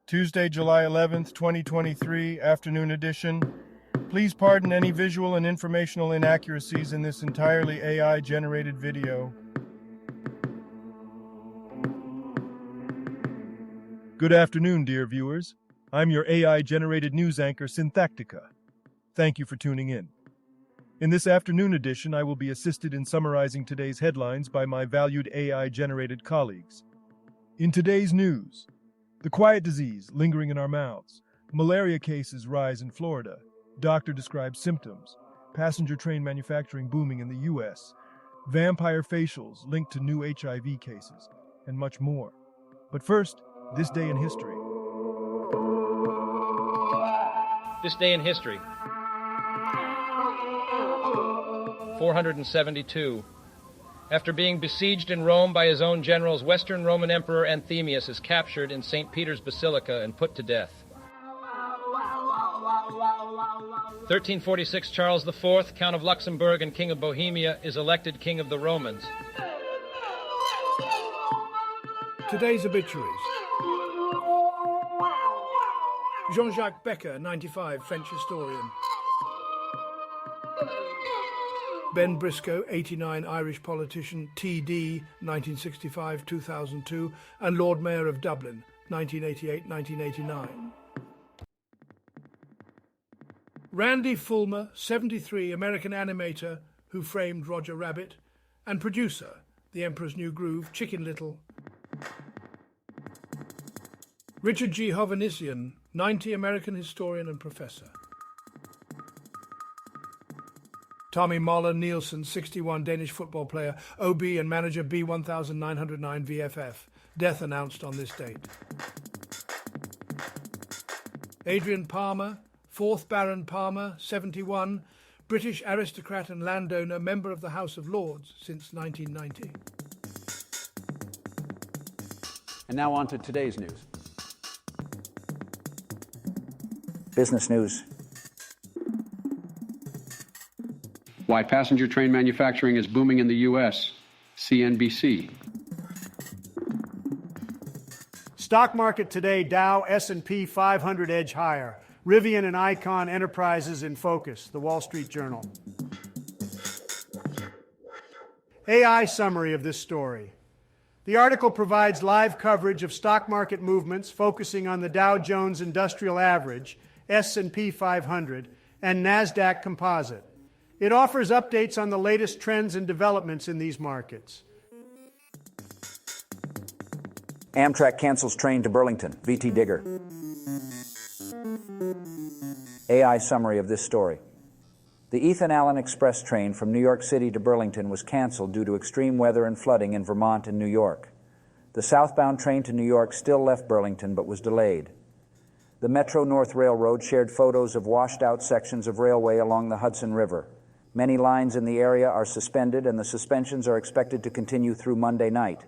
Tuesday, July 11th, 2023, afternoon edition. Please pardon any visual and informational inaccuracies in this entirely AI-generated video. Good afternoon, dear viewers. I'm your AI-generated news anchor, Synthactica. Thank you for tuning in. In this afternoon edition, I will be assisted in summarizing today's headlines by my valued AI-generated colleagues. In today's news, the quiet disease lingering in our mouths. Malaria cases rise in Florida. Doctor describes symptoms. Passenger train manufacturing booming in the U.S. Vampire facials linked to new HIV cases, and much more. But first, this day in history. This day in history. 472. After being besieged in Rome by his own generals, Western Roman Emperor Anthemius is captured in St. Peter's Basilica and put to death. 1346, Charles IV, Count of Luxembourg and King of Bohemia, is elected King of the Romans. Today's obituaries. Jean-Jacques Becker, 95, French historian. Ben Briscoe, 89, Irish politician, TD, 1965-2002, and Lord Mayor of Dublin, 1988-1989. Randy Fulmer, 73, American animator who framed Roger Rabbit, and producer, The Emperor's New Groove, Chicken Little. Richard G. Hovhannissian, 90, American historian and professor. Tommy Moller Nielsen, 61, Danish football player, OB and manager B1909 VFF. Death announced on this date. Adrian Palmer, 4th Baron Palmer, 71, British aristocrat and landowner, member of the House of Lords since 1990. And now on to today's news. Business news. Why passenger train manufacturing is booming in the U.S. CNBC. Stock market today, Dow, S&P 500 edge higher. Rivian and Icon Enterprises in focus, the Wall Street Journal. AI summary of this story. The article provides live coverage of stock market movements focusing on the Dow Jones Industrial Average, S&P 500, and NASDAQ Composite. It offers updates on the latest trends and developments in these markets. Amtrak cancels train to Burlington. VT Digger. AI summary of this story. The Ethan Allen Express train from New York City to Burlington was canceled due to extreme weather and flooding in Vermont and New York. The southbound train to New York still left Burlington but was delayed. The Metro North Railroad shared photos of washed-out sections of railway along the Hudson River. Many lines in the area are suspended, and the suspensions are expected to continue through Monday night.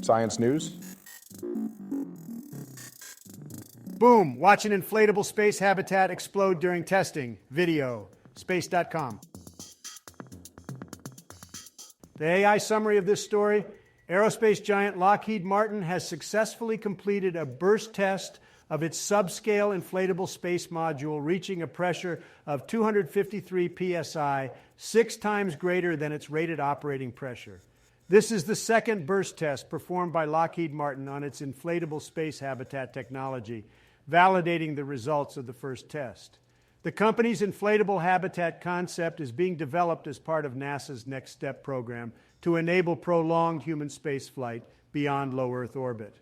Science news. Boom! Watch an inflatable space habitat explode during testing. Video. Space.com. The AI summary of this story. Aerospace giant Lockheed Martin has successfully completed a burst test of its subscale inflatable space module, reaching a pressure of 253 psi, 6 times greater than its rated operating pressure. This is the second burst test performed by Lockheed Martin on its inflatable space habitat technology, validating the results of the first test. The company's inflatable habitat concept is being developed as part of NASA's Next Step program to enable prolonged human spaceflight beyond low Earth orbit.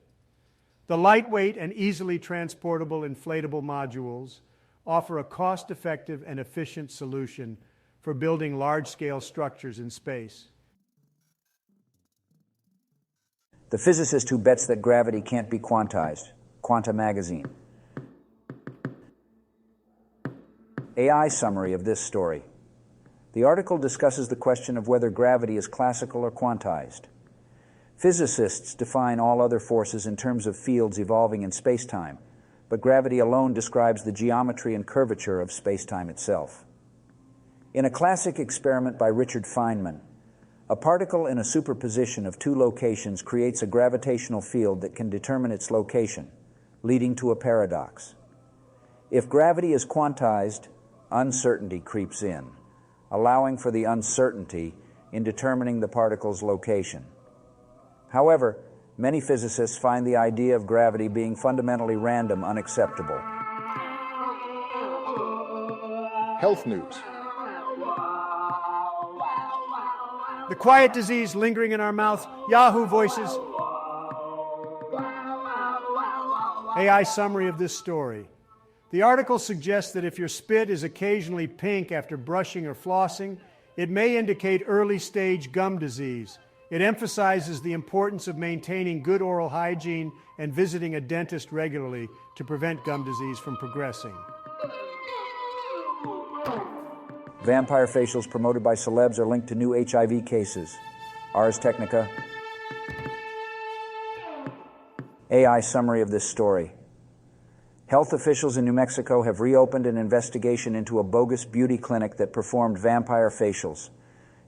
The lightweight and easily transportable inflatable modules offer a cost-effective and efficient solution for building large-scale structures in space. The physicist who bets that gravity can't be quantized. Quanta Magazine. AI summary of this story. The article discusses the question of whether gravity is classical or quantized. Physicists define all other forces in terms of fields evolving in spacetime, but gravity alone describes the geometry and curvature of spacetime itself. In a classic experiment by Richard Feynman, A particle in a superposition of two locations creates a gravitational field that can determine its location, leading to a paradox. If gravity is quantized, uncertainty creeps in, allowing for the uncertainty in determining the particle's location. However, many physicists find the idea of gravity being fundamentally random unacceptable. Health news. The quiet disease lingering in our mouth, Yahoo voices. AI summary of this story. The article suggests that if your spit is occasionally pink after brushing or flossing, it may indicate early-stage gum disease. It emphasizes the importance of maintaining good oral hygiene and visiting a dentist regularly to prevent gum disease from progressing. Vampire facials promoted by celebs are linked to new HIV cases. Ars Technica. AI summary of this story. Health officials in New Mexico have reopened an investigation into a bogus beauty clinic that performed vampire facials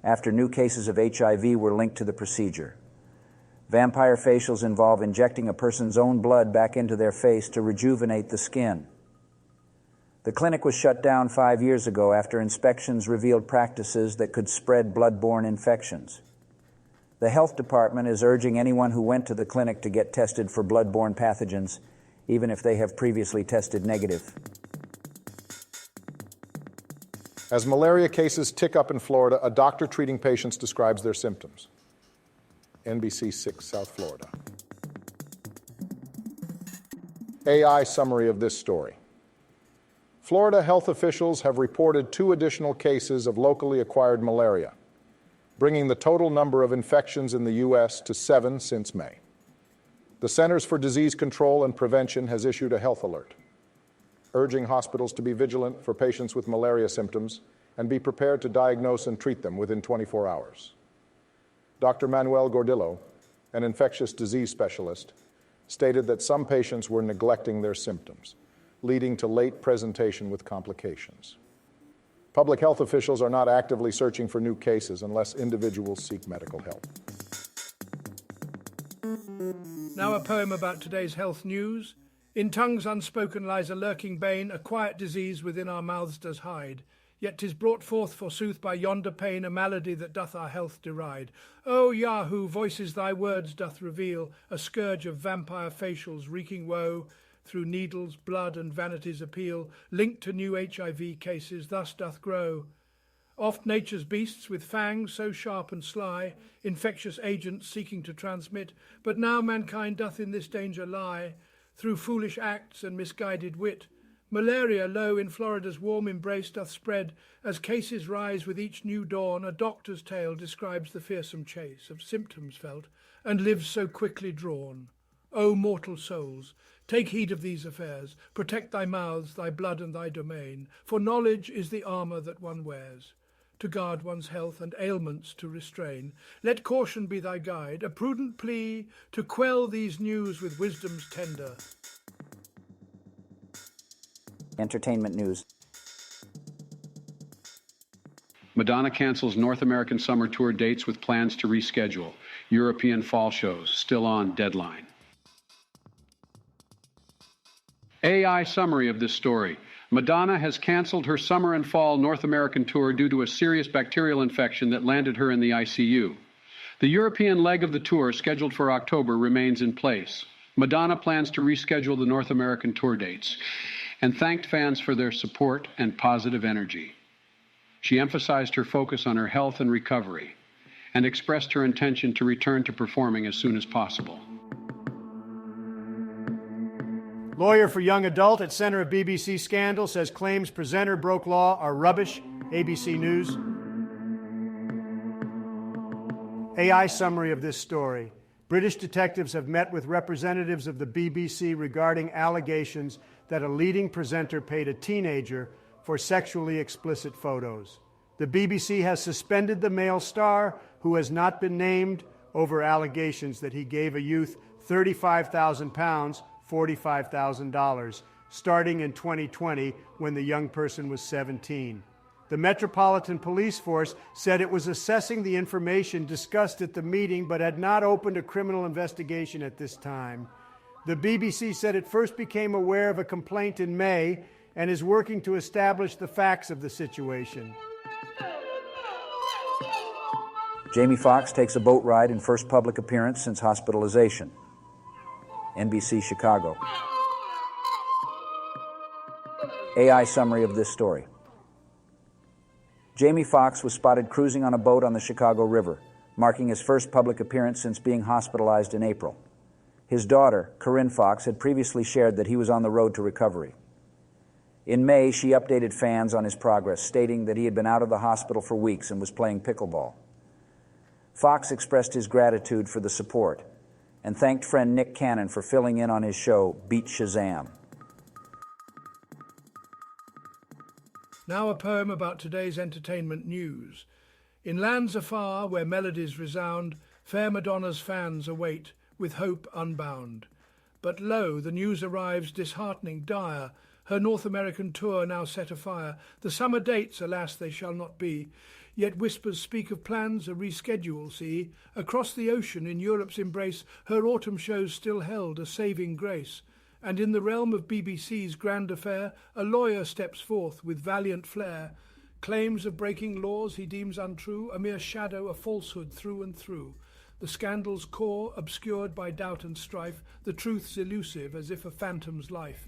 after new cases of HIV were linked to the procedure. Vampire facials involve injecting a person's own blood back into their face to rejuvenate the skin. The clinic was shut down 5 years ago after inspections revealed practices that could spread blood-borne infections. The health department is urging anyone who went to the clinic to get tested for blood-borne pathogens, even if they have previously tested negative. As malaria cases tick up in Florida, a doctor treating patients describes their symptoms. NBC 6, South Florida. AI summary of this story. Florida health officials have reported 2 additional cases of locally acquired malaria, bringing the total number of infections in the U.S. to 7 since May. The Centers for Disease Control and Prevention has issued a health alert, urging hospitals to be vigilant for patients with malaria symptoms and be prepared to diagnose and treat them within 24 hours. Dr. Manuel Gordillo, an infectious disease specialist, stated that some patients were neglecting their symptoms, leading to late presentation with complications. Public health officials are not actively searching for new cases unless individuals seek medical help. Now a poem about today's health news. In tongues unspoken lies a lurking bane, a quiet disease within our mouths does hide. Yet 'tis brought forth forsooth by yonder pain, a malady that doth our health deride. O Yahoo, voices thy words doth reveal, a scourge of vampire facials wreaking woe, through needles, blood and vanity's appeal, linked to new HIV cases thus doth grow. Oft nature's beasts with fangs so sharp and sly, infectious agents seeking to transmit, but now mankind doth in this danger lie, through foolish acts and misguided wit. Malaria low in Florida's warm embrace doth spread, as cases rise with each new dawn. A doctor's tale describes the fearsome chase of symptoms felt, and lives so quickly drawn. O mortal souls, take heed of these affairs, protect thy mouths, thy blood and thy domain, for knowledge is the armour that one wears, to guard one's health and ailments to restrain. Let caution be thy guide, a prudent plea to quell these news with wisdom's tender. Entertainment news. Madonna cancels North American summer tour dates with plans to reschedule. European fall shows still on deadline. AI summary of this story. Madonna has canceled her summer and fall North American tour due to a serious bacterial infection that landed her in the ICU. The European leg of the tour, scheduled for October, remains in place. Madonna plans to reschedule the North American tour dates and thanked fans for their support and positive energy. She emphasized her focus on her health and recovery and expressed her intention to return to performing as soon as possible. Lawyer for young adult at center of BBC scandal says claims presenter broke law are rubbish. ABC News. AI summary of this story. British detectives have met with representatives of the BBC regarding allegations that a leading presenter paid a teenager for sexually explicit photos. The BBC has suspended the male star, who has not been named, over allegations that he gave a youth £35,000, $45,000, starting in 2020 when the young person was 17. The Metropolitan Police Force said it was assessing the information discussed at the meeting but had not opened a criminal investigation at this time. The BBC said it first became aware of a complaint in May and is working to establish the facts of the situation. Jamie Foxx takes a boat ride in first public appearance since hospitalization. NBC Chicago. AI summary of this story. Jamie Foxx was spotted cruising on a boat on the Chicago River, marking his first public appearance since being hospitalized in April. His daughter, Corinne Foxx, had previously shared that he was on the road to recovery. In May, she updated fans on his progress, stating that he had been out of the hospital for weeks and was playing pickleball. Foxx expressed his gratitude for the support and thanked friend Nick Cannon for filling in on his show, Beat Shazam. Now a poem about today's entertainment news. In lands afar where melodies resound, fair Madonna's fans await with hope unbound. But lo, the news arrives disheartening, dire, her North American tour now set afire. The summer dates, alas, they shall not be, yet whispers speak of plans a reschedule see. Across the ocean in Europe's embrace, her autumn shows still held a saving grace. And in the realm of BBC's grand affair, a lawyer steps forth with valiant flair. Claims of breaking laws he deems untrue, a mere shadow, a falsehood through and through. The scandal's core obscured by doubt and strife, the truth's elusive as if a phantom's life.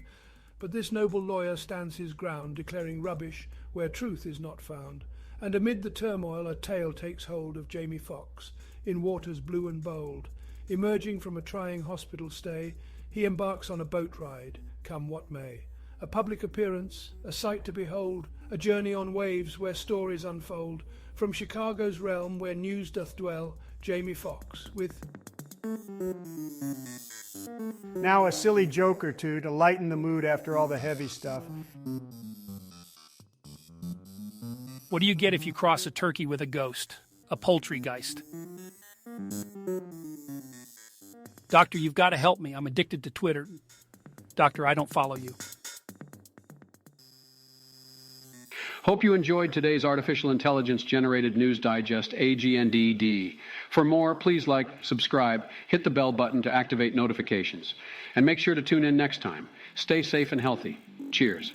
But this noble lawyer stands his ground, declaring rubbish where truth is not found. And amid the turmoil a tale takes hold of Jamie Foxx, in waters blue and bold. Emerging from a trying hospital stay, he embarks on a boat ride, come what may. A public appearance, a sight to behold, a journey on waves where stories unfold. From Chicago's realm where news doth dwell, Jamie Foxx with... Now a silly joke or two to lighten the mood after all the heavy stuff. What do you get if you cross a turkey with a ghost? A poultrygeist. Doctor, you've got to help me. I'm addicted to Twitter. Doctor, I don't follow you. Hope you enjoyed today's artificial intelligence-generated news digest, AGNDD. For more, please like, subscribe, hit the bell button to activate notifications. And make sure to tune in next time. Stay safe and healthy. Cheers.